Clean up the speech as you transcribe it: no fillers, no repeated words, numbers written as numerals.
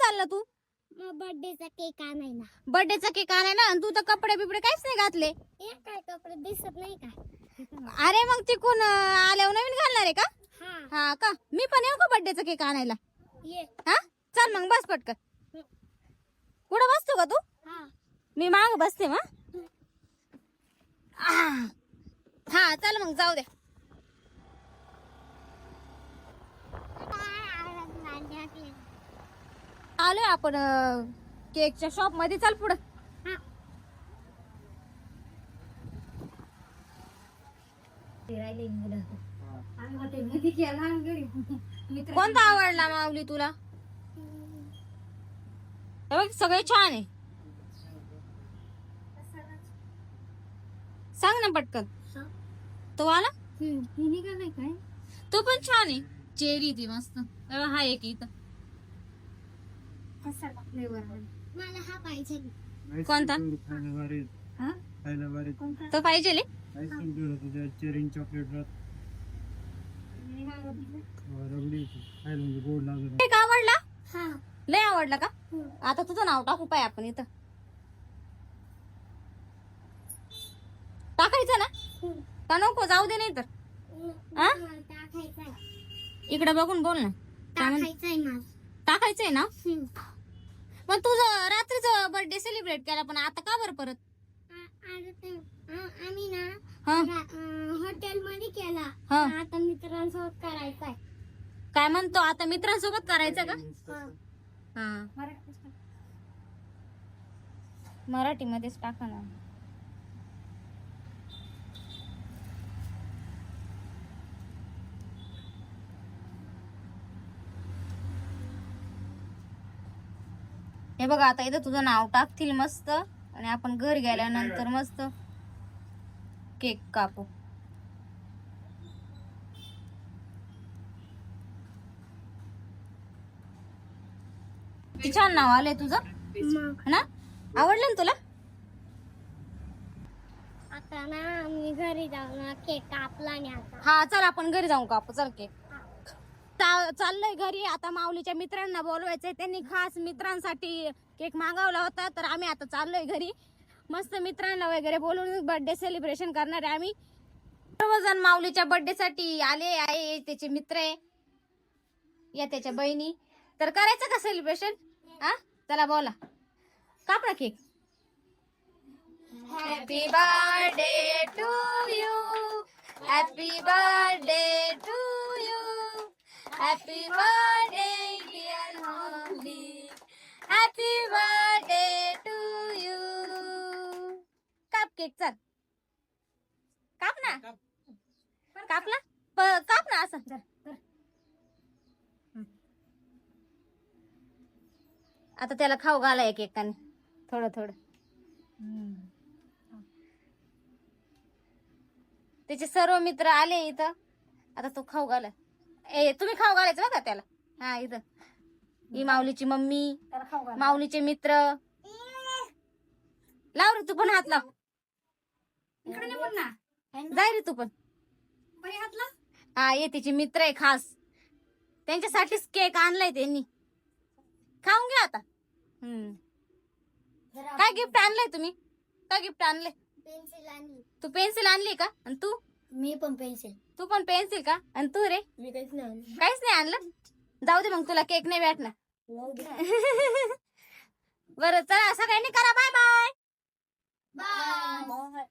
चालला तू? बर्थडेचा केक आणाय ना. बर्थडेचा केक आणाय ना, आणि तू तर कपडे बिपडे काहीच नाही घातले. एक काय कपडे दिसत नाही का? अरे मग तिकून आल्यावर नवीन घालणार आहे का? हा हा का? मी पण येऊ का बर्थडेचा केक आणायला? ये. हा चल मग बस पटकन. कुठं बसतो का तू? हा मी माग बसते मग. हा चल मग जाऊ दे. आलोय आपण केकच्या शॉप मध्ये. चल पुढं. कोणता आवडला माऊली तुला? हे बघ सगळे छान आहे. सांग ना पटकन. तो आला काय? तो पण छान आहे. चेरी ती मस्त. हा एक इथं. मला हा पाहिजे. कोणता? तो पाहिजे ले? चेरी चॉकलेट केक आवडला? हा लय आवडला का? आता तुझं नाव टाकू पाय आपण इथं. टाकायचं ना का नको? जाऊ दे नाही तर. हा? टाकायचंय. इकडे बघून बोल ना. टाकायचंय मला. टाकायचंय ना? पण तुझं रात्रीच बर्थडे सेलिब्रेट केला, पण आता का बरं परत? आम्ही ना हा हॉटेल मध्ये केला. हा. आता मित्रांसोबत करायचंय. काय म्हणतो? आता मित्रांसोबत करायचं का? हा मराठीमध्येच टाका ना. हे बघा आता इथं तुझं नाव टाकतील मस्त, आणि आपण घर गेल्यानंतर मस्त केक कापू. किती छान नाव आलंय तुझं ना. आवडलं ना तुला? आता ना मी घरी जाऊन केक कापला नाही आता. हा चल आपण घरी जाऊ कापू. चल केक. चाललंय घरी. आता माऊलीच्या मित्रांना बोलवायचंय. त्यांनी खास मित्रांसाठी केक मागवला होता, तर आम्ही आता चाललोय घरी. मस्त मित्रांना वगैरे बोलून बर्थडे सेलिब्रेशन करणार आहे आम्ही. सर्वजण माऊलीच्या बर्थडे साठी आले आहे. त्याचे मित्र आहे या त्याच्या बहिणी. तर करायचं का सेलिब्रेशन? हा चला बोला. काप ना cake. Happy birthday to you. Happy birthday to you. Happy birthday dear mummy. Happy birthday to you. काप केक. चल काप ना. कापला? काप ना असं. आता त्याला खाऊ घाला एक एकाने थोडं थोडं. त्याचे सर्व मित्र आले इथं. आता तो खाऊ घाला. तुम्ही खाऊ घालायचं बघा त्याला. हा इथं ही माऊलीची मम्मी, माऊलीचे मित्र. लाव रे तू पण हात लाव. जाय रे तू पण. हा ये तिचे मित्र आहे खास. त्यांच्यासाठीच केक आणलाय त्यांनी. खाऊन घ्या आता. काय गिफ्ट आणलंय तुम्ही? काय गिफ्ट आणलंय? पेन्सिल आणली. तू पेन्सिल आणली का? आणि तू? मी पण पेन्सिल. तू पण पेन्सिल का? आणि तू रे? मी काहीच नाही आणलं. काहीच नाही आणलं? जाऊ दे मग तुला केक नाही भेटणार. बरं चला सगळ्यांनी करा बाय बाय. बाय.